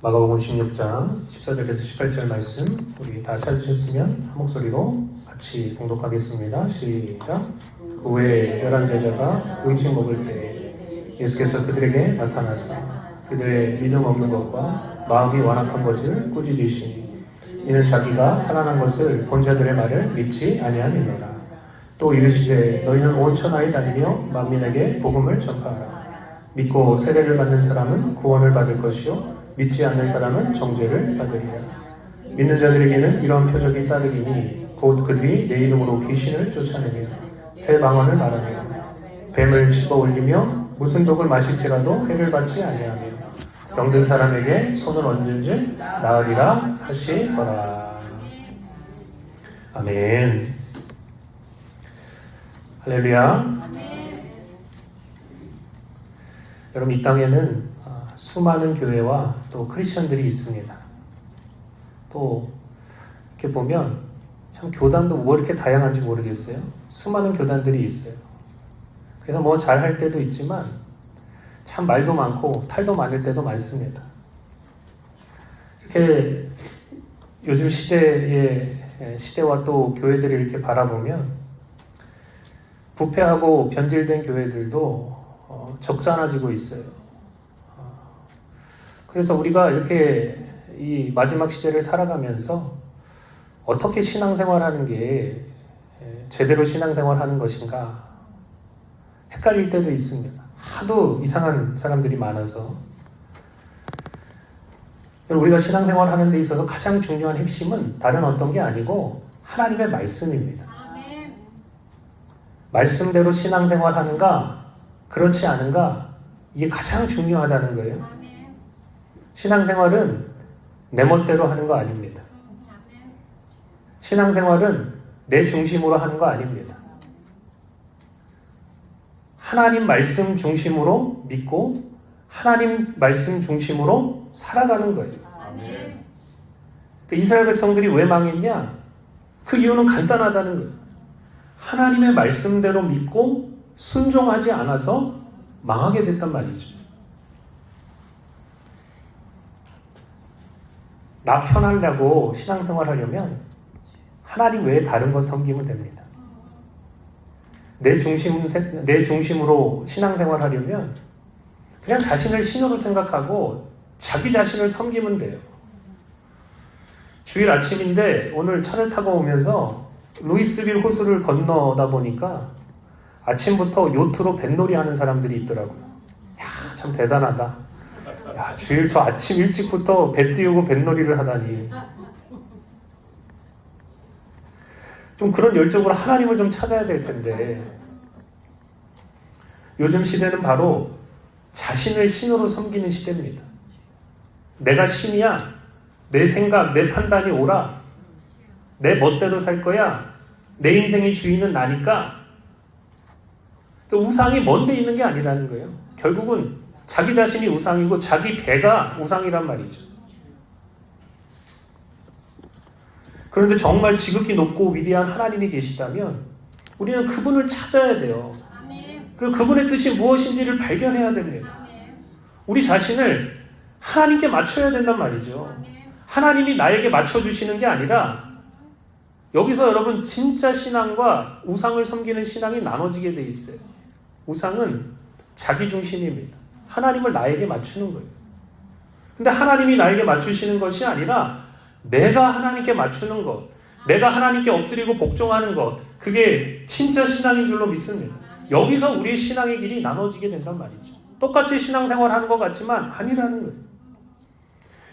마가복음 16장 14절에서 18절 말씀 우리 다 찾으셨으면 한 목소리로 같이 봉독하겠습니다. 시작. 그 후에 11제자가 음식 먹을 때 예수께서 그들에게 나타나사 그들의 믿음 없는 것과 마음이 완악한 것을 꾸짖으시니 이는 자기가 살아난 것을 본 자들의 말을 믿지 아니함이니라. 또 이르시되 너희는 온 천하에 다니며 만민에게 복음을 전파하라. 믿고 세례를 받는 사람은 구원을 받을 것이요 믿지 않는 사람은 정죄를 받으리라. 믿는 자들에게는 이러한 표적이 따르기니 곧 그들이 내 이름으로 귀신을 쫓아내며 새 방언을 말하며 뱀을 집어 올리며 무슨 독을 마실지라도 해를 받지 아니하며 병든 사람에게 손을 얹은즉 나으리라 하시더라. 아멘. 할렐루야. 여러분, 이 땅에는 수많은 교회와 또 크리스천들이 있습니다. 또 이렇게 보면 참 교단도 뭐 이렇게 다양한지 모르겠어요. 수많은 교단들이 있어요. 그래서 뭐 잘할 때도 있지만 참 말도 많고 탈도 많을 때도 많습니다. 이렇게 요즘 시대와 또 교회들을 이렇게 바라보면 부패하고 변질된 교회들도 적잖아지고 있어요. 그래서 우리가 이렇게 이 마지막 시대를 살아가면서 어떻게 신앙생활하는 게 제대로 신앙생활하는 것인가 헷갈릴 때도 있습니다. 하도 이상한 사람들이 많아서. 우리가 신앙생활하는 데 있어서 가장 중요한 핵심은 다른 어떤 게 아니고 하나님의 말씀입니다. 말씀대로 신앙생활하는가 그렇지 않은가 이게 가장 중요하다는 거예요. 신앙생활은 내 멋대로 하는 거 아닙니다. 신앙생활은 내 중심으로 하는 거 아닙니다. 하나님 말씀 중심으로 믿고 하나님 말씀 중심으로 살아가는 거예요. 그 이스라엘 백성들이 왜 망했냐? 그 이유는 간단하다는 거예요. 하나님의 말씀대로 믿고 순종하지 않아서 망하게 됐단 말이죠. 나 편하려고 신앙생활 하려면 하나님 외에 다른 것 섬기면 됩니다. 내 중심으로 신앙생활 하려면 그냥 자신을 신으로 생각하고 자기 자신을 섬기면 돼요. 주일 아침인데 오늘 차를 타고 오면서 루이스빌 호수를 건너다 보니까 아침부터 요트로 뱃놀이 하는 사람들이 있더라고요. 야, 참 대단하다. 야, 주일 저 아침 일찍부터 배 띄우고 뱃놀이를 하다니. 좀 그런 열정으로 하나님을 좀 찾아야 될 텐데 요즘 시대는 바로 자신을 신으로 섬기는 시대입니다. 내가 신이야. 내 생각, 내 판단이 옳아. 내 멋대로 살 거야. 내 인생의 주인은 나니까. 또 우상이 먼데 있는 게 아니라는 거예요. 결국은 자기 자신이 우상이고 자기 배가 우상이란 말이죠. 그런데 정말 지극히 높고 위대한 하나님이 계시다면 우리는 그분을 찾아야 돼요. 그리고 그분의 뜻이 무엇인지를 발견해야 됩니다. 우리 자신을 하나님께 맞춰야 된단 말이죠. 하나님이 나에게 맞춰주시는 게 아니라 여기서 여러분 진짜 신앙과 우상을 섬기는 신앙이 나눠지게 돼 있어요. 우상은 자기 중심입니다. 하나님을 나에게 맞추는 거예요. 근데 하나님이 나에게 맞추시는 것이 아니라 내가 하나님께 맞추는 것, 내가 하나님께 엎드리고 복종하는 것, 그게 진짜 신앙인 줄로 믿습니다. 여기서 우리의 신앙의 길이 나눠지게 된단 말이죠. 똑같이 신앙생활 하는 것 같지만 아니라는 거예요.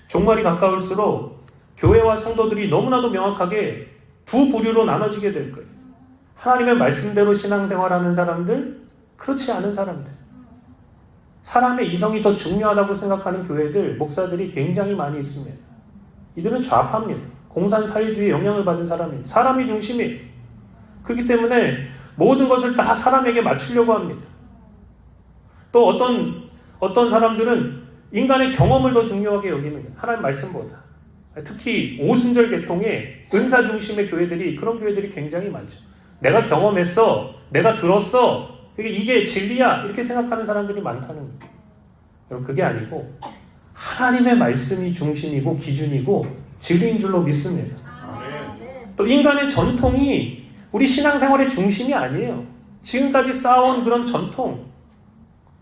종말이 가까울수록 교회와 성도들이 너무나도 명확하게 두 부류로 나눠지게 될 거예요. 하나님의 말씀대로 신앙생활하는 사람들, 그렇지 않은 사람들. 사람의 이성이 더 중요하다고 생각하는 교회들, 목사들이 굉장히 많이 있습니다. 이들은 좌파입니다. 공산사회주의에 영향을 받은 사람입니다. 사람이 중심이에요. 그렇기 때문에 모든 것을 다 사람에게 맞추려고 합니다. 또 어떤 사람들은 인간의 경험을 더 중요하게 여기는 거예요. 하나님 말씀보다. 특히 오순절 계통의 은사 중심의 교회들이, 그런 교회들이 굉장히 많죠. 내가 경험했어. 내가 들었어. 이게 진리야. 이렇게 생각하는 사람들이 많다는 거예요. 여러분, 그게 아니고 하나님의 말씀이 중심이고 기준이고 진리인 줄로 믿습니다. 또 인간의 전통이 우리 신앙생활의 중심이 아니에요. 지금까지 쌓아온 그런 전통,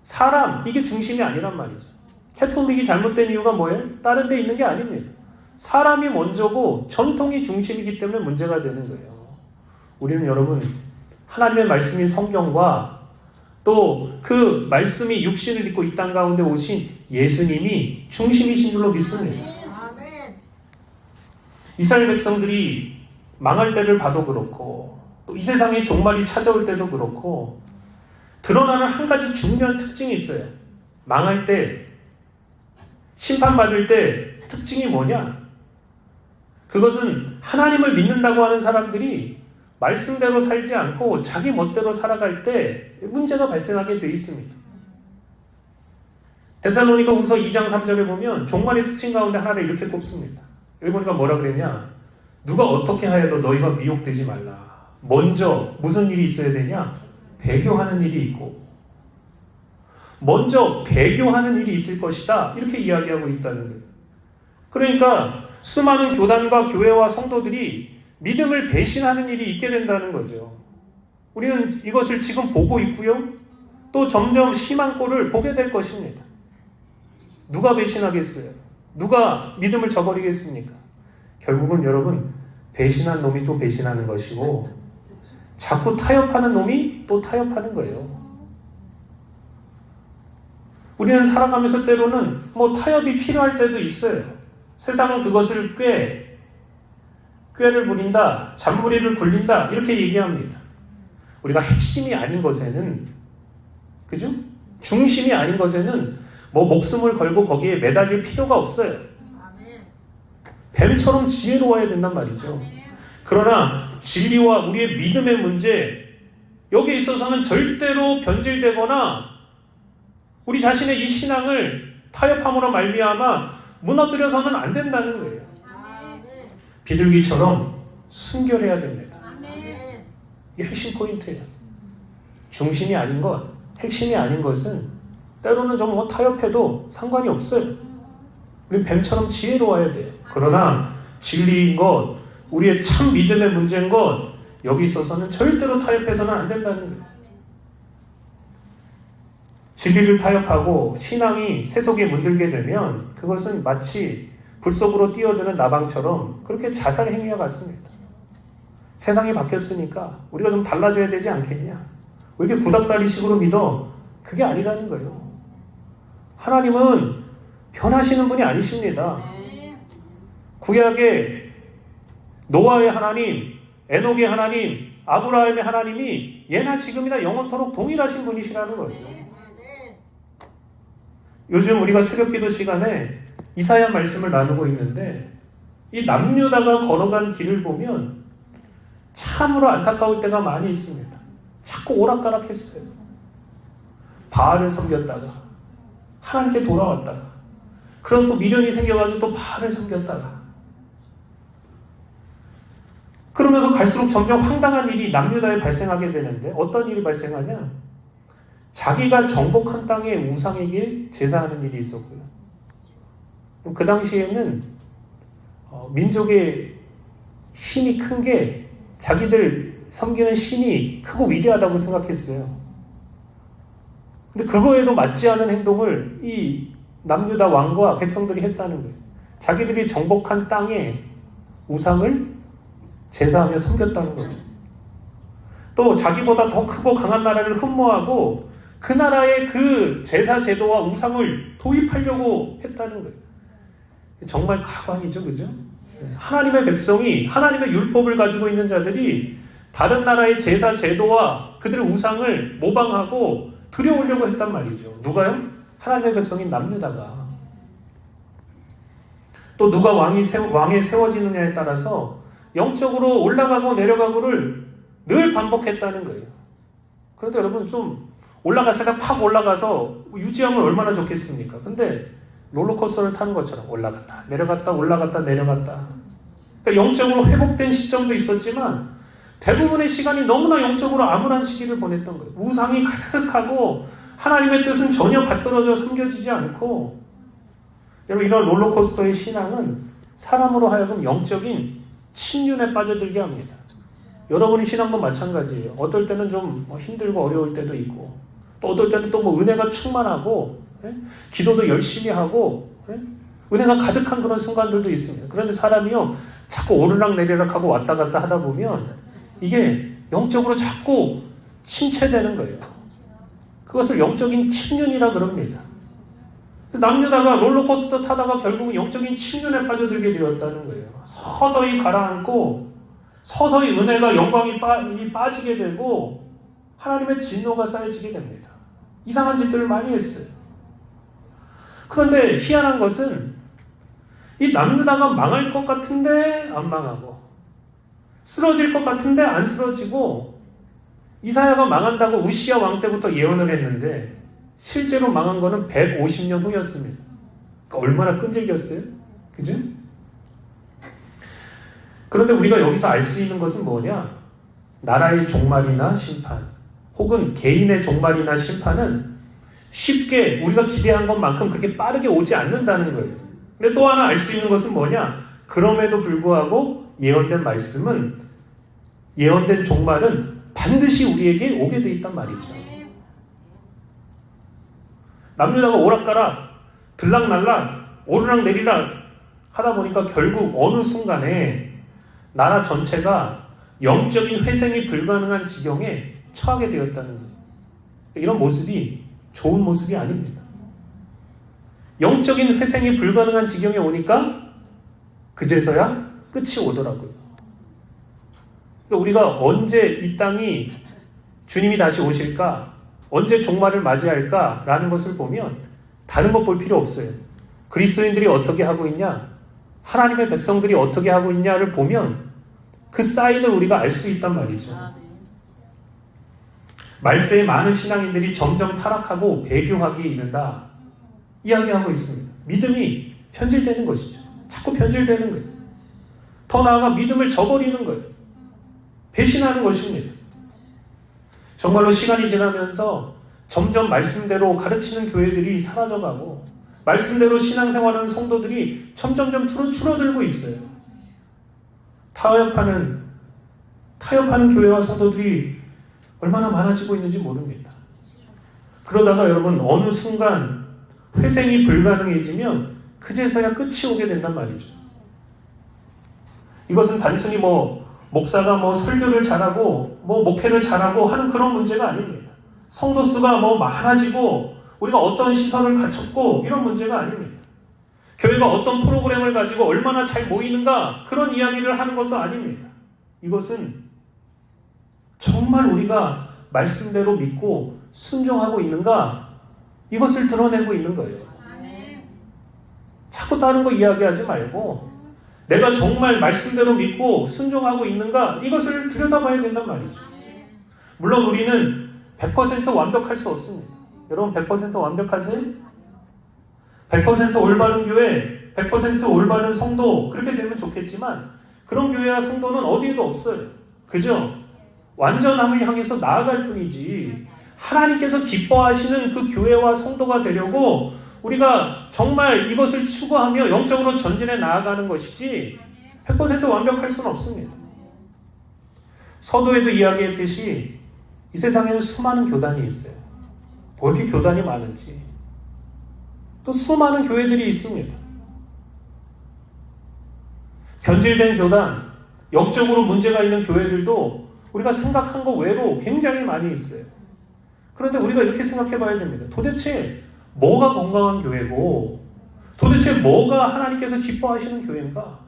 사람, 이게 중심이 아니란 말이죠. 캐톨릭이 잘못된 이유가 뭐예요? 다른 데 있는 게 아닙니다. 사람이 먼저고 전통이 중심이기 때문에 문제가 되는 거예요. 우리는 여러분 하나님의 말씀인 성경과 또 그 말씀이 육신을 입고 이 땅 가운데 오신 예수님이 중심이신 줄로 믿습니다. 이스라엘 백성들이 망할 때를 봐도 그렇고 또 이 세상에 종말이 찾아올 때도 그렇고 드러나는 한 가지 중요한 특징이 있어요. 망할 때, 심판받을 때 특징이 뭐냐? 그것은 하나님을 믿는다고 하는 사람들이 말씀대로 살지 않고 자기 멋대로 살아갈 때 문제가 발생하게 되어 있습니다. 데살로니가 후서 2장 3절에 보면 종말의 특징 가운데 하나를 이렇게 꼽습니다. 여기 보니까 뭐라 그랬냐? 누가 어떻게 하여도 너희가 미혹되지 말라. 먼저 무슨 일이 있어야 되냐? 배교하는 일이 있고 먼저 배교하는 일이 있을 것이다. 이렇게 이야기하고 있다는 거예요. 그러니까 수많은 교단과 교회와 성도들이 믿음을 배신하는 일이 있게 된다는 거죠. 우리는 이것을 지금 보고 있고요. 또 점점 심한 꼴을 보게 될 것입니다. 누가 배신하겠어요? 누가 믿음을 저버리겠습니까? 결국은 여러분 배신한 놈이 또 배신하는 것이고 자꾸 타협하는 놈이 또 타협하는 거예요. 우리는 살아가면서 때로는 타협이 필요할 때도 있어요. 세상은 그것을 꾀를 부린다, 잔머리를 굴린다 이렇게 얘기합니다. 우리가 핵심이 아닌 것에는, 그죠? 중심이 아닌 것에는 목숨을 걸고 거기에 매달릴 필요가 없어요. 뱀처럼 지혜로워야 된단 말이죠. 그러나 진리와 우리의 믿음의 문제, 여기에 있어서는 절대로 변질되거나 우리 자신의 이 신앙을 타협함으로 말미암아 무너뜨려서는 안 된다는 거예요. 비둘기처럼 순결해야 됩니다. 이게 핵심 포인트예요. 중심이 아닌 것, 핵심이 아닌 것은 때로는 좀 타협해도 상관이 없어요. 우리는 뱀처럼 지혜로워야 돼요. 그러나 진리인 것, 우리의 참 믿음의 문제인 것, 여기 있어서는 절대로 타협해서는 안 된다는 거예요. 진리를 타협하고 신앙이 세속에 문들게 되면 그것은 마치 불 속으로 뛰어드는 나방처럼 그렇게 자살 행위와 같습니다. 세상이 바뀌었으니까 우리가 좀 달라져야 되지 않겠냐? 왜 이렇게 구닥다리식으로 믿어? 그게 아니라는 거예요. 하나님은 변하시는 분이 아니십니다. 구약의 노아의 하나님, 에녹의 하나님, 아브라함의 하나님이 예나 지금이나 영원토록 동일하신 분이시라는 거죠. 요즘 우리가 새벽기도 시간에 이사야 말씀을 나누고 있는데 이 남유다가 걸어간 길을 보면 참으로 안타까울 때가 많이 있습니다. 자꾸 오락가락했어요. 바알을 섬겼다가 하나님께 돌아왔다가 그럼 또 미련이 생겨가지고 또 바알을 섬겼다가 그러면서 갈수록 점점 황당한 일이 남유다에 발생하게 되는데 어떤 일이 발생하냐? 자기가 정복한 땅의 우상에게 제사하는 일이 있었고요. 그 당시에는 민족의 신이 큰 게 자기들 섬기는 신이 크고 위대하다고 생각했어요. 근데 그거에도 맞지 않은 행동을 이 남유다 왕과 백성들이 했다는 거예요. 자기들이 정복한 땅에 우상을 제사하며 섬겼다는 거죠. 또 자기보다 더 크고 강한 나라를 흠모하고 그 나라의 그 제사 제도와 우상을 도입하려고 했다는 거예요. 정말 가관이죠, 그죠? 하나님의 백성이 하나님의 율법을 가지고 있는 자들이 다른 나라의 제사 제도와 그들의 우상을 모방하고 들여오려고 했단 말이죠. 누가요? 하나님의 백성인 남유다가. 또 누가 왕에 세워지느냐에 따라서 영적으로 올라가고 내려가고를 늘 반복했다는 거예요. 그런데 여러분 좀 올라갔다가 팍 올라가서 유지하면 얼마나 좋겠습니까? 근데 롤러코스터를 타는 것처럼 올라갔다 내려갔다 올라갔다 내려갔다. 그러니까 영적으로 회복된 시점도 있었지만 대부분의 시간이 너무나 영적으로 암울한 시기를 보냈던 거예요. 우상이 가득하고 하나님의 뜻은 전혀 받들어져 섬겨지지 않고 여러분, 이런 롤러코스터의 신앙은 사람으로 하여금 영적인 침륜에 빠져들게 합니다. 여러분의 신앙도 마찬가지예요. 어떨 때는 좀 힘들고 어려울 때도 있고, 또 어떨 때는 또 뭐 은혜가 충만하고, 기도도 열심히 하고, 은혜가 가득한 그런 순간들도 있습니다. 그런데 사람이요, 자꾸 오르락내리락 하고 왔다 갔다 하다 보면 이게 영적으로 자꾸 침체되는 거예요. 그것을 영적인 침륜이라 그럽니다. 남유다가 롤러코스터 타다가 결국은 영적인 침륜에 빠져들게 되었다는 거예요. 서서히 가라앉고 서서히 은혜가 영광이 빠지게 되고 하나님의 진노가 쌓여지게 됩니다. 이상한 짓들을 많이 했어요. 그런데 희한한 것은 이 남유다가 망할 것 같은데 안 망하고, 쓰러질 것 같은데 안 쓰러지고, 이사야가 망한다고 우시야 왕 때부터 예언을 했는데 실제로 망한 거는 150년 후였습니다. 그러니까 얼마나 끈질겼어요? 그죠? 그런데 우리가 여기서 알 수 있는 것은 뭐냐? 나라의 종말이나 심판, 혹은 개인의 종말이나 심판은 쉽게 우리가 기대한 것만큼 그렇게 빠르게 오지 않는다는 거예요. 근데 또 하나 알 수 있는 것은 뭐냐? 그럼에도 불구하고 예언된 말씀은, 예언된 종말은 반드시 우리에게 오게 돼 있단 말이죠. 남유다가 오락가락, 들락날락, 오르락내리락 하다 보니까 결국 어느 순간에 나라 전체가 영적인 회생이 불가능한 지경에 처하게 되었다는 거예요. 이런 모습이 좋은 모습이 아닙니다. 영적인 회생이 불가능한 지경에 오니까 그제서야 끝이 오더라고요. 그러니까 우리가 언제 이 땅이 주님이 다시 오실까? 언제 종말을 맞이할까라는 것을 보면 다른 것 볼 필요 없어요. 그리스도인들이 어떻게 하고 있냐, 하나님의 백성들이 어떻게 하고 있냐를 보면 그 사인을 우리가 알 수 있단 말이죠. 말세에 많은 신앙인들이 점점 타락하고 배교하기에 이른다 이야기하고 있습니다. 믿음이 변질되는 것이죠. 자꾸 변질되는 거예요. 더 나아가 믿음을 저버리는 거예요. 배신하는 것입니다. 정말로 시간이 지나면서 점점 말씀대로 가르치는 교회들이 사라져가고 말씀대로 신앙생활하는 성도들이 점점점 줄어들고 있어요. 타협하는 교회와 성도들이 얼마나 많아지고 있는지 모릅니다. 그러다가 여러분 어느 순간 회생이 불가능해지면 그제서야 끝이 오게 된단 말이죠. 이것은 단순히 목사가 설교를 잘하고 목회를 잘하고 하는 그런 문제가 아닙니다. 성도 수가 많아지고 우리가 어떤 시설을 갖췄고 이런 문제가 아닙니다. 교회가 어떤 프로그램을 가지고 얼마나 잘 모이는가 그런 이야기를 하는 것도 아닙니다. 이것은 정말 우리가 말씀대로 믿고 순종하고 있는가 이것을 드러내고 있는 거예요. 자꾸 다른 거 이야기하지 말고 내가 정말 말씀대로 믿고 순종하고 있는가 이것을 들여다봐야 된단 말이죠. 물론 우리는 100% 완벽할 수 없습니다. 여러분 100% 완벽하세요? 100% 올바른 교회, 100% 올바른 성도 그렇게 되면 좋겠지만 그런 교회와 성도는 어디에도 없어요. 그죠? 완전함을 향해서 나아갈 뿐이지 하나님께서 기뻐하시는 그 교회와 성도가 되려고 우리가 정말 이것을 추구하며 영적으로 전진해 나아가는 것이지 100% 완벽할 수는 없습니다. 서두에도 이야기했듯이 이 세상에는 수많은 교단이 있어요. 왜 이렇게 교단이 많은지. 또 수많은 교회들이 있습니다. 변질된 교단, 영적으로 문제가 있는 교회들도 우리가 생각한 것 외로 굉장히 많이 있어요. 그런데 우리가 이렇게 생각해 봐야 됩니다. 도대체 뭐가 건강한 교회고 도대체 뭐가 하나님께서 기뻐하시는 교회인가?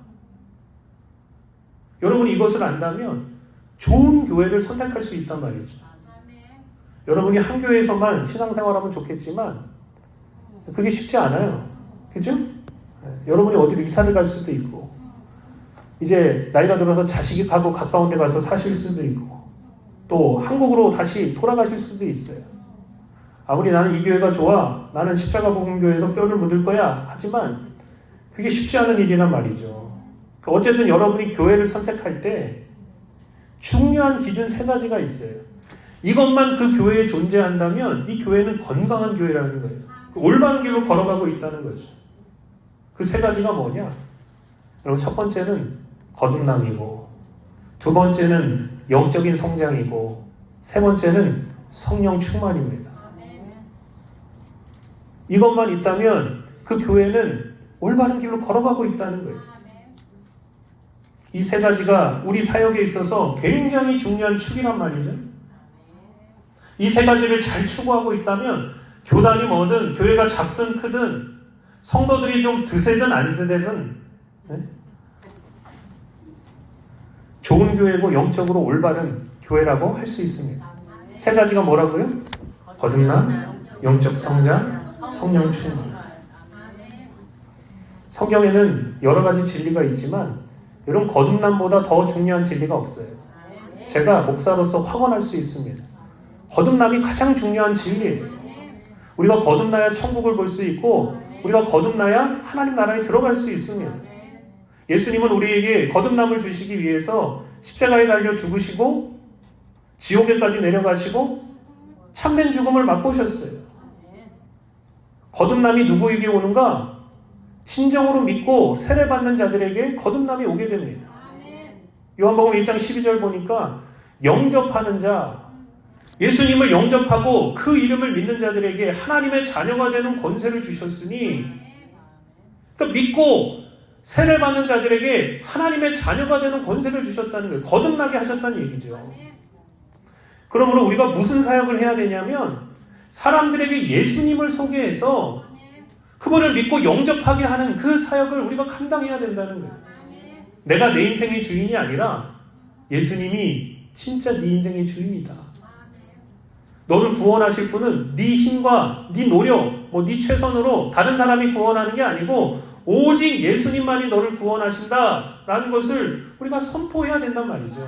여러분이 이것을 안다면 좋은 교회를 선택할 수 있단 말이죠. 여러분이 한 교회에서만 신앙생활하면 좋겠지만 그게 쉽지 않아요. 그죠? 여러분이 어디로 이사를 갈 수도 있고 이제 나이가 들어서 자식하고 가까운 데 가서 사실 수도 있고 또 한국으로 다시 돌아가실 수도 있어요. 아무리 나는 이 교회가 좋아, 나는 십자가복음교회에서 뼈를 묻을 거야 하지만 그게 쉽지 않은 일이란 말이죠. 어쨌든 여러분이 교회를 선택할 때 중요한 기준 3가지가 있어요. 이것만 그 교회에 존재한다면 이 교회는 건강한 교회라는 거예요. 올바른 길로 걸어가고 있다는 거죠. 그 세 가지가 뭐냐? 여러분, 첫 번째는 거듭남이고, 두 번째는 영적인 성장이고, 세 번째는 성령 충만입니다. 이것만 있다면 그 교회는 올바른 길로 걸어가고 있다는 거예요. 이 세 가지가 우리 사역에 있어서 굉장히 중요한 축이란 말이죠. 이 세 가지를 잘 추구하고 있다면 교단이 뭐든 교회가 작든 크든 성도들이 좀 드세든 안 드세든 좋은 교회고 영적으로 올바른 교회라고 할 수 있습니다. 세 가지가 뭐라고요? 거듭남, 영적 성장, 성령 충만. 성경에는 여러 가지 진리가 있지만 여러분, 거듭남보다 더 중요한 진리가 없어요. 제가 목사로서 확언할 수 있습니다. 거듭남이 가장 중요한 진리예요. 우리가 거듭나야 천국을 볼 수 있고 우리가 거듭나야 하나님 나라에 들어갈 수 있습니다. 예수님은 우리에게 거듭남을 주시기 위해서 십자가에 달려 죽으시고 지옥에까지 내려가시고 참된 죽음을 맛보셨어요. 거듭남이 누구에게 오는가? 진정으로 믿고 세례받는 자들에게 거듭남이 오게 됩니다. 요한복음 1장 12절 보니까 영접하는 자, 예수님을 영접하고 그 이름을 믿는 자들에게 하나님의 자녀가 되는 권세를 주셨으니, 그러니까 믿고 세례받는 자들에게 하나님의 자녀가 되는 권세를 주셨다는 거예요. 거듭나게 하셨다는 얘기죠. 그러므로 우리가 무슨 사역을 해야 되냐면 사람들에게 예수님을 소개해서 그분을 믿고 영접하게 하는 그 사역을 우리가 감당해야 된다는 거예요. 내가 내 인생의 주인이 아니라 예수님이 진짜 네 인생의 주인이다. 너를 구원하실 분은 네 힘과 네 노력, 네 최선으로 다른 사람이 구원하는 게 아니고 오직 예수님만이 너를 구원하신다라는 것을 우리가 선포해야 된단 말이죠.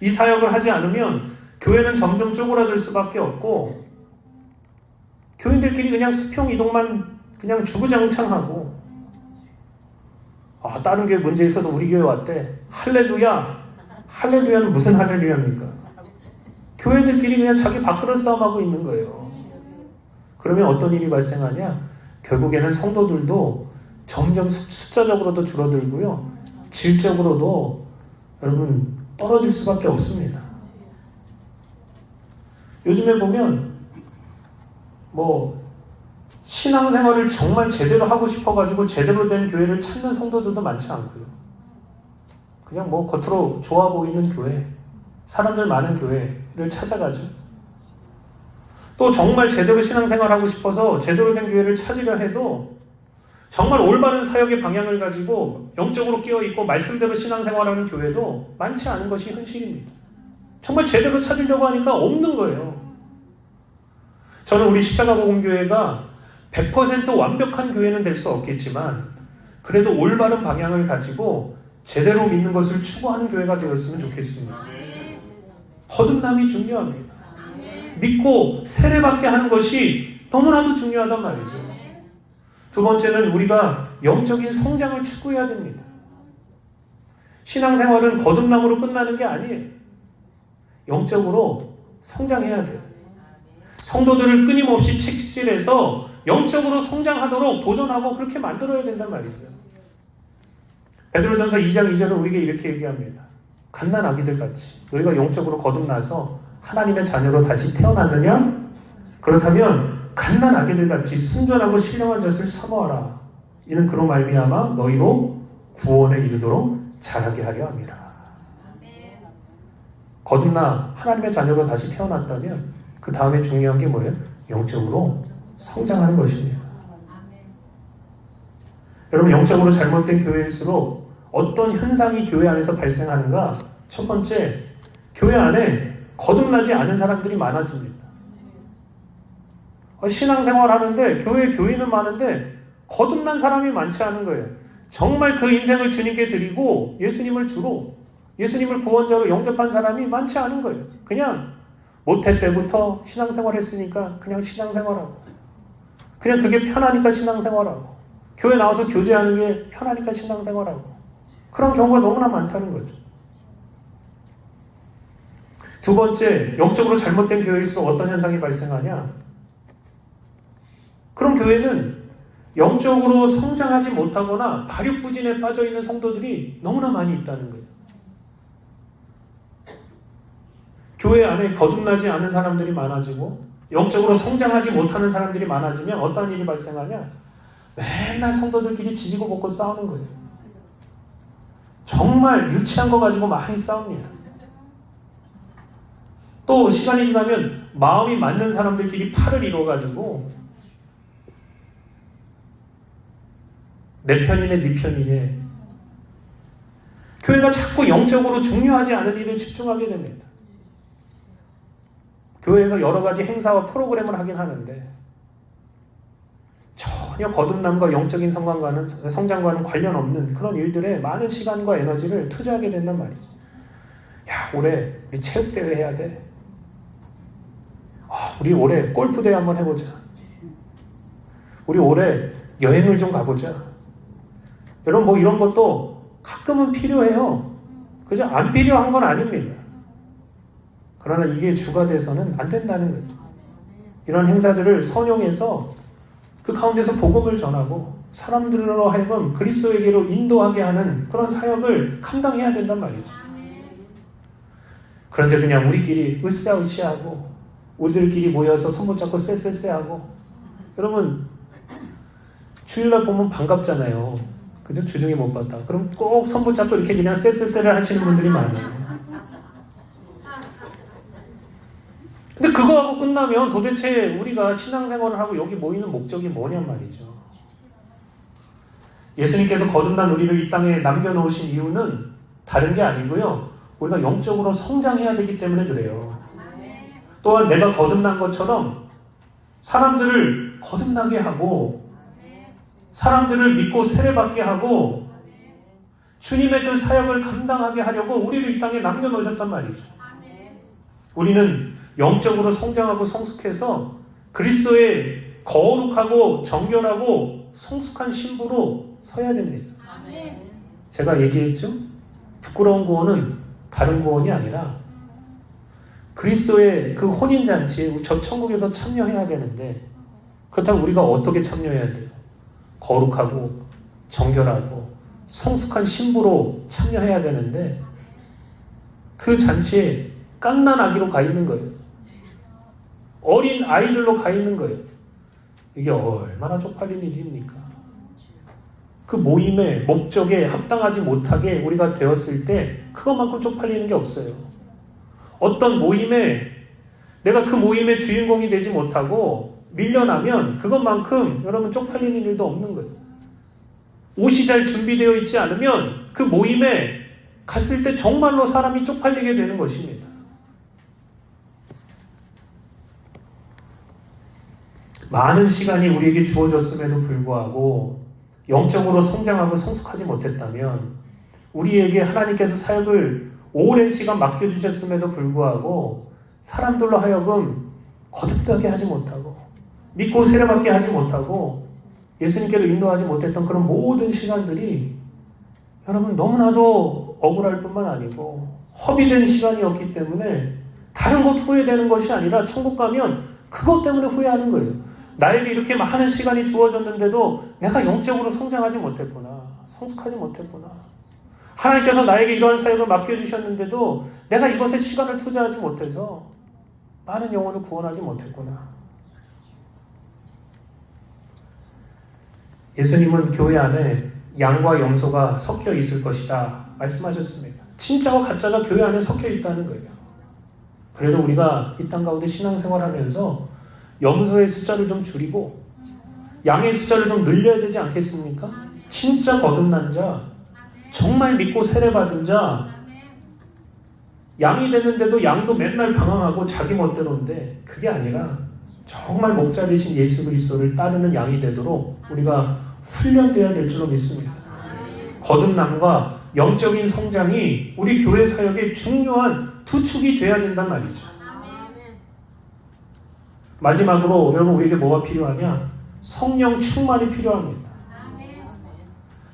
이 사역을 하지 않으면 교회는 점점 쪼그라들 수밖에 없고 교인들끼리 그냥 수평 이동만 그냥 주구장창하고, 다른 교회 문제 있어도 우리 교회 왔대. 할렐루야. 할렐루야는 무슨 할렐루야입니까? 교회들끼리 그냥 자기 밥그릇 싸움하고 있는 거예요. 그러면 어떤 일이 발생하냐? 결국에는 성도들도 점점 숫자적으로도 줄어들고요. 질적으로도 여러분 떨어질 수밖에 없습니다. 요즘에 보면 신앙생활을 정말 제대로 하고 싶어가지고 제대로 된 교회를 찾는 성도들도 많지 않고요. 그냥 겉으로 좋아 보이는 교회, 사람들 많은 교회를 찾아가죠. 또 정말 제대로 신앙생활하고 싶어서 제대로 된 교회를 찾으려 해도 정말 올바른 사역의 방향을 가지고 영적으로 끼어있고 말씀대로 신앙생활하는 교회도 많지 않은 것이 현실입니다. 정말 제대로 찾으려고 하니까 없는 거예요. 저는 우리 십자가복음교회가 100% 완벽한 교회는 될 수 없겠지만 그래도 올바른 방향을 가지고 제대로 믿는 것을 추구하는 교회가 되었으면 좋겠습니다. 거듭남이 중요합니다. 믿고 세례받게 하는 것이 너무나도 중요하단 말이죠. 두 번째는 우리가 영적인 성장을 추구해야 됩니다. 신앙생활은 거듭남으로 끝나는 게 아니에요. 영적으로 성장해야 돼요. 성도들을 끊임없이 책질해서 영적으로 성장하도록 도전하고 그렇게 만들어야 된단 말이죠. 베드로전서 2장 2절은 우리에게 이렇게 얘기합니다. 갓난 아기들 같이 너희가 영적으로 거듭나서 하나님의 자녀로 다시 태어났느냐? 그렇다면 갓난 아기들 같이 순전하고 신령한 젖을 사모하라. 이는 그로 말미암아 너희로 구원에 이르도록 자라게 하려 함이라. 거듭나 하나님의 자녀로 다시 태어났다면 그 다음에 중요한 게 뭐예요? 영적으로 성장하는 것입니다. 여러분, 영적으로 잘못된 교회일수록 어떤 현상이 교회 안에서 발생하는가? 첫 번째, 교회 안에 거듭나지 않은 사람들이 많아집니다. 신앙생활 하는데 교회에 교인은 많은데 거듭난 사람이 많지 않은 거예요. 정말 그 인생을 주님께 드리고 예수님을 구원자로 영접한 사람이 많지 않은 거예요. 그냥 모태 때부터 신앙생활 했으니까 그냥 신앙생활하고, 그냥 그게 편하니까 신앙생활하고, 교회 나와서 교제하는 게 편하니까 신앙생활하고, 그런 경우가 너무나 많다는 거죠. 두 번째, 영적으로 잘못된 교회일수록 어떤 현상이 발생하냐? 그런 교회는 영적으로 성장하지 못하거나 발육부진에 빠져있는 성도들이 너무나 많이 있다는 거예요. 교회 안에 거듭나지 않은 사람들이 많아지고 영적으로 성장하지 못하는 사람들이 많아지면 어떤 일이 발생하냐? 맨날 성도들끼리 지지고 볶고 싸우는 거예요. 정말 유치한 거 가지고 많이 싸웁니다. 또 시간이 지나면 마음이 맞는 사람들끼리 팔을 이뤄가지고 내 편이네 네 편이네. 교회가 자꾸 영적으로 중요하지 않은 일에 집중하게 됩니다. 교회에서 여러 가지 행사와 프로그램을 하긴 하는데 전혀 거듭남과 영적인 성장과는 관련 없는 그런 일들에 많은 시간과 에너지를 투자하게 된단 말이죠. 야, 올해 우리 체육대회 해야 돼. 우리 올해 골프대회 한번 해보자. 우리 올해 여행을 좀 가보자. 여러분 뭐 이런 것도 가끔은 필요해요. 그죠? 안 필요한 건 아닙니다. 그러나 이게 주가 돼서는 안 된다는 거예요. 이런 행사들을 선용해서 그 가운데서 복음을 전하고 사람들로 하여금 그리스도에게로 인도하게 하는 그런 사역을 감당해야 된단 말이죠. 그런데 그냥 우리끼리 으쌰으쌰하고 우리들끼리 모여서 손 붙잡고 쎄쎄쎄하고 여러분 주일날 보면 반갑잖아요. 그죠? 주중에 못 봤다. 그럼 꼭 손 붙잡고 이렇게 그냥 쎄쎄쎄를 하시는 분들이 많아요. 근데 그거 하고 끝나면 도대체 우리가 신앙생활을 하고 여기 모이는 목적이 뭐냔 말이죠. 예수님께서 거듭난 우리를 이 땅에 남겨놓으신 이유는 다른 게 아니고요. 우리가 영적으로 성장해야 되기 때문에 그래요. 또한 내가 거듭난 것처럼 사람들을 거듭나게 하고 사람들을 믿고 세례받게 하고 주님의 그 사역을 감당하게 하려고 우리를 이 땅에 남겨놓으셨단 말이죠. 우리는 영적으로 성장하고 성숙해서 그리스도의 거룩하고 정결하고 성숙한 신부로 서야 됩니다. 제가 얘기했죠? 부끄러운 구원은 다른 구원이 아니라 그리스도의 그 혼인잔치에 저 천국에서 참여해야 되는데 그렇다면 우리가 어떻게 참여해야 돼요? 거룩하고 정결하고 성숙한 신부로 참여해야 되는데 그 잔치에 갓난 아기로 가 있는 거예요. 어린 아이들로 가 있는 거예요. 이게 얼마나 쪽팔린 일입니까? 그 모임의 목적에 합당하지 못하게 우리가 되었을 때 그것만큼 쪽팔리는 게 없어요. 어떤 모임에 내가 그 모임의 주인공이 되지 못하고 밀려나면 그것만큼 여러분 쪽팔리는 일도 없는 거예요. 옷이 잘 준비되어 있지 않으면 그 모임에 갔을 때 정말로 사람이 쪽팔리게 되는 것입니다. 많은 시간이 우리에게 주어졌음에도 불구하고 영적으로 성장하고 성숙하지 못했다면 우리에게 하나님께서 사역을 오랜 시간 맡겨주셨음에도 불구하고 사람들로 하여금 거듭나게 하지 못하고 믿고 세례받게 하지 못하고 예수님께로 인도하지 못했던 그런 모든 시간들이 여러분 너무나도 억울할 뿐만 아니고 허비된 시간이었기 때문에 다른 것 후회되는 것이 아니라 천국 가면 그것 때문에 후회하는 거예요. 나에게 이렇게 많은 시간이 주어졌는데도 내가 영적으로 성장하지 못했구나. 성숙하지 못했구나. 하나님께서 나에게 이러한 사역을 맡겨주셨는데도 내가 이것에 시간을 투자하지 못해서 많은 영혼을 구원하지 못했구나. 예수님은 교회 안에 양과 염소가 섞여 있을 것이다 말씀하셨습니다. 진짜와 가짜가 교회 안에 섞여 있다는 거예요. 그래도 우리가 이 땅 가운데 신앙생활하면서 염소의 숫자를 좀 줄이고 양의 숫자를 좀 늘려야 되지 않겠습니까? 진짜 거듭난 자, 정말 믿고 세례받은 자, 양이 됐는데도 양도 맨날 방황하고 자기 멋대로인데 그게 아니라 정말 목자 되신 예수 그리스도를 따르는 양이 되도록 우리가 훈련되어야 될 줄로 믿습니다. 거듭남과 영적인 성장이 우리 교회 사역의 중요한 두 축이 되어야 된단 말이죠. 마지막으로 여러분 우리에게 뭐가 필요하냐? 성령 충만이 필요합니다.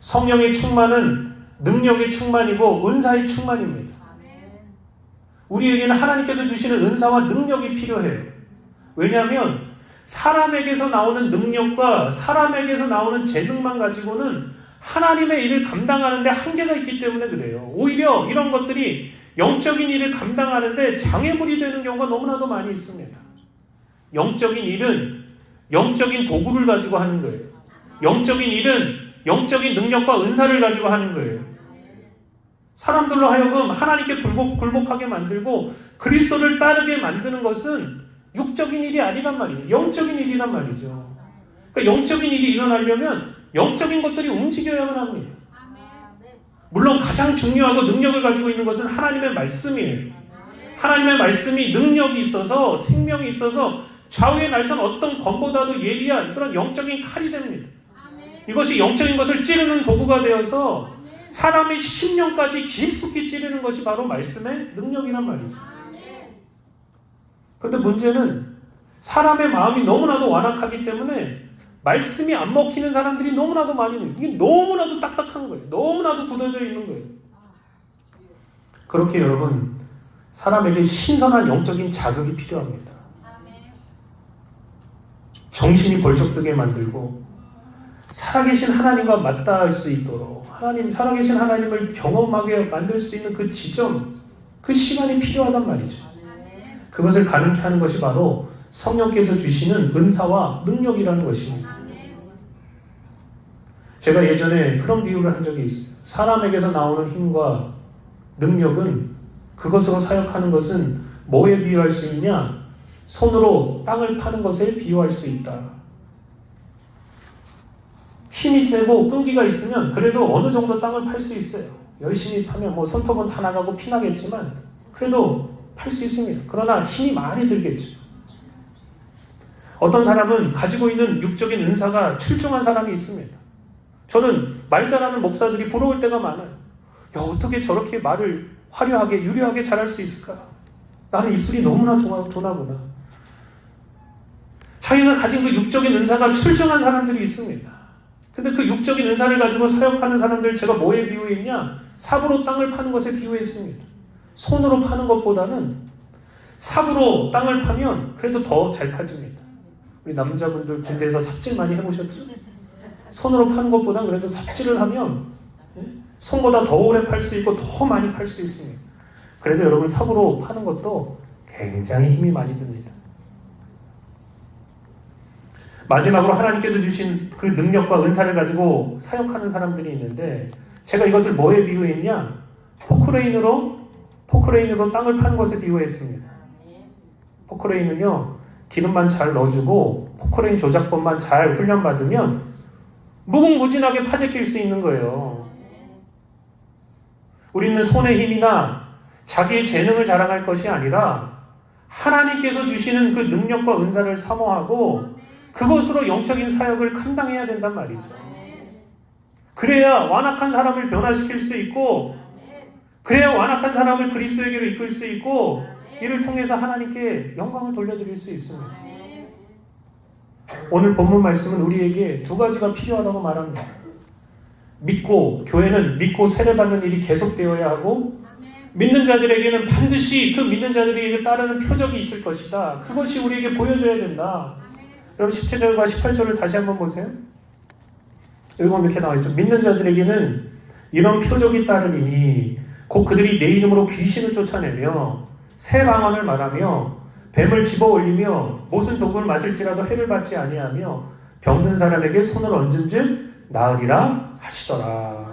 성령의 충만은 능력의 충만이고 은사의 충만입니다. 우리에게는 하나님께서 주시는 은사와 능력이 필요해요. 왜냐하면 사람에게서 나오는 능력과 사람에게서 나오는 재능만 가지고는 하나님의 일을 감당하는데 한계가 있기 때문에 그래요. 오히려 이런 것들이 영적인 일을 감당하는데 장애물이 되는 경우가 너무나도 많이 있습니다. 영적인 일은 영적인 도구를 가지고 하는 거예요. 영적인 일은 영적인 능력과 은사를 가지고 하는 거예요. 사람들로 하여금 하나님께 굴복하게 만들고 그리스도를 따르게 만드는 것은 육적인 일이 아니란 말이죠. 영적인 일이란 말이죠. 그러니까 영적인 일이 일어나려면 영적인 것들이 움직여야만 합니다. 물론 가장 중요하고 능력을 가지고 있는 것은 하나님의 말씀이에요. 하나님의 말씀이 능력이 있어서 생명이 있어서 좌우의 날선 어떤 검보다도 예리한 그런 영적인 칼이 됩니다. 이것이 영적인 것을 찌르는 도구가 되어서 사람의 심령까지 깊숙이 찌르는 것이 바로 말씀의 능력이란 말이죠. 그런데 문제는 사람의 마음이 너무나도 완악하기 때문에 말씀이 안 먹히는 사람들이 너무나도 많이 있는 거예요. 이게 너무나도 딱딱한 거예요. 너무나도 굳어져 있는 거예요. 그렇게 여러분, 사람에게 신선한 영적인 자극이 필요합니다. 정신이 벌쩍 뜨게 만들고 살아계신 하나님과 맞닿을 수 있도록 살아계신 하나님을 경험하게 만들 수 있는 그 지점, 그 시간이 필요하단 말이죠. 그것을 가능케 하는 것이 바로 성령께서 주시는 은사와 능력이라는 것입니다. 제가 예전에 그런 비유를 한 적이 있어요. 사람에게서 나오는 힘과 능력은 그것으로 사역하는 것은 뭐에 비유할 수 있냐? 손으로 땅을 파는 것에 비유할 수 있다. 힘이 세고 끈기가 있으면 그래도 어느 정도 땅을 팔 수 있어요. 열심히 파면 뭐 손톱은 다 나가고 피나겠지만 그래도 팔 수 있습니다. 그러나 힘이 많이 들겠죠. 어떤 사람은 가지고 있는 육적인 은사가 출중한 사람이 있습니다. 저는 말 잘하는 목사들이 부러울 때가 많아요. 야, 어떻게 저렇게 말을 화려하게 유려하게 잘할 수 있을까? 나는 입술이 너무나 둔하구나. 자기가 가진 그 육적인 은사가 출중한 사람들이 있습니다. 근데 그 육적인 은사를 가지고 사역하는 사람들 제가 뭐에 비유했냐? 삽으로 땅을 파는 것에 비유했습니다. 손으로 파는 것보다는 삽으로 땅을 파면 그래도 더 잘 파집니다. 우리 남자분들 군대에서 삽질 많이 해보셨죠? 손으로 파는 것보다 그래도 삽질을 하면 손보다 더 오래 팔 수 있고 더 많이 팔 수 있습니다. 그래도 여러분 삽으로 파는 것도 굉장히 힘이 많이 듭니다. 마지막으로 하나님께서 주신 그 능력과 은사를 가지고 사역하는 사람들이 있는데 제가 이것을 뭐에 비유했냐? 포크레인으로 땅을 파는 것에 비유했습니다. 포크레인은요, 기름만 잘 넣어주고 포크레인 조작법만 잘 훈련받으면 무궁무진하게 파재 낄 수 있는 거예요. 우리는 손의 힘이나 자기의 재능을 자랑할 것이 아니라 하나님께서 주시는 그 능력과 은사를 사모하고 그것으로 영적인 사역을 감당해야 된단 말이죠. 그래야 완악한 사람을 변화시킬 수 있고 그래야 완악한 사람을 그리스도에게로 이끌 수 있고 이를 통해서 하나님께 영광을 돌려드릴 수 있습니다. 오늘 본문 말씀은 우리에게 두 가지가 필요하다고 말합니다. 교회는 믿고 세례받는 일이 계속되어야 하고 믿는 자들에게는 반드시 그 믿는 자들에게 따르는 표적이 있을 것이다. 그것이 우리에게 보여줘야 된다. 여러분 17절과 18절을 다시 한번 보세요. 여기 보면 이렇게 나와있죠. 믿는 자들에게는 이런 표적이 따르리니 곧 그들이 내 이름으로 귀신을 쫓아내며 새 방언을 말하며 뱀을 집어올리며 무슨 독을 마실지라도 해를 받지 아니하며 병든 사람에게 손을 얹은즉 나으리라 하시더라.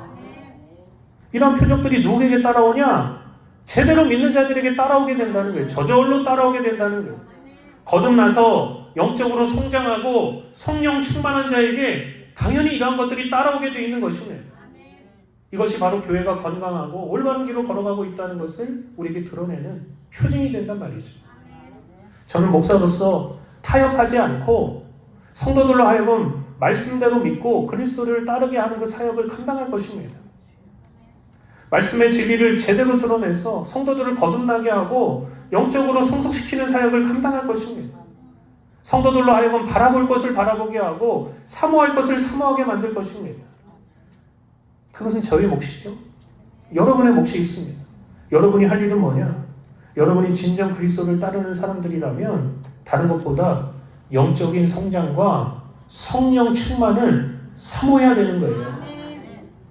이런 표적들이 누구에게 따라오냐? 제대로 믿는 자들에게 따라오게 된다는 거예요. 저절로 따라오게 된다는 거예요. 거듭나서 영적으로 성장하고 성령 충만한 자에게 당연히 이러한 것들이 따라오게 되어 있는 것입니다. 이것이 바로 교회가 건강하고 올바른 길로 걸어가고 있다는 것을 우리에게 드러내는 표징이 된단 말이죠. 저는 목사로서 타협하지 않고 성도들로 하여금 말씀대로 믿고 그리스도를 따르게 하는 그 사역을 감당할 것입니다. 말씀의 진리를 제대로 드러내서 성도들을 거듭나게 하고 영적으로 성숙시키는 사역을 감당할 것입니다. 성도들로 하여금 바라볼 것을 바라보게 하고 사모할 것을 사모하게 만들 것입니다. 그것은 저의 몫이죠. 여러분의 몫이 있습니다. 여러분이 할 일은 뭐냐? 여러분이 진정 그리스도를 따르는 사람들이라면 다른 것보다 영적인 성장과 성령 충만을 사모해야 되는 거예요.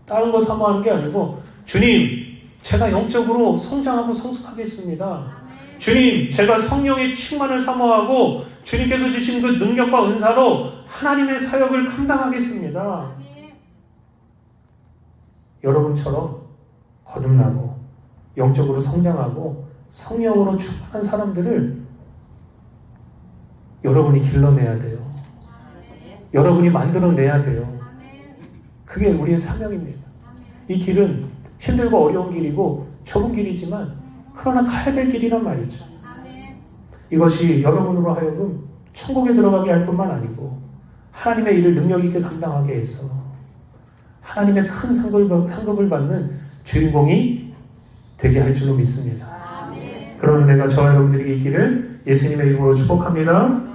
다른 거 사모하는 게 아니고 주님, 제가 영적으로 성장하고 성숙하겠습니다. 주님, 제가 성령의 충만을 사모하고 주님께서 주신 그 능력과 은사로 하나님의 사역을 감당하겠습니다. 여러분처럼 거듭나고 영적으로 성장하고 성령으로 충만한 사람들을 여러분이 길러내야 돼요. 여러분이 만들어내야 돼요. 그게 우리의 사명입니다. 이 길은 힘들고 어려운 길이고 좁은 길이지만 그러나 가야 될 길이란 말이죠. 이것이 여러분으로 하여금 천국에 들어가게 할 뿐만 아니고 하나님의 일을 능력 있게 감당하게 해서 하나님의 큰 상급을 받는 주인공이 되게 할 줄로 믿습니다. 그런 은혜가 저와 여러분들에게 있기를 예수님의 이름으로 축복합니다.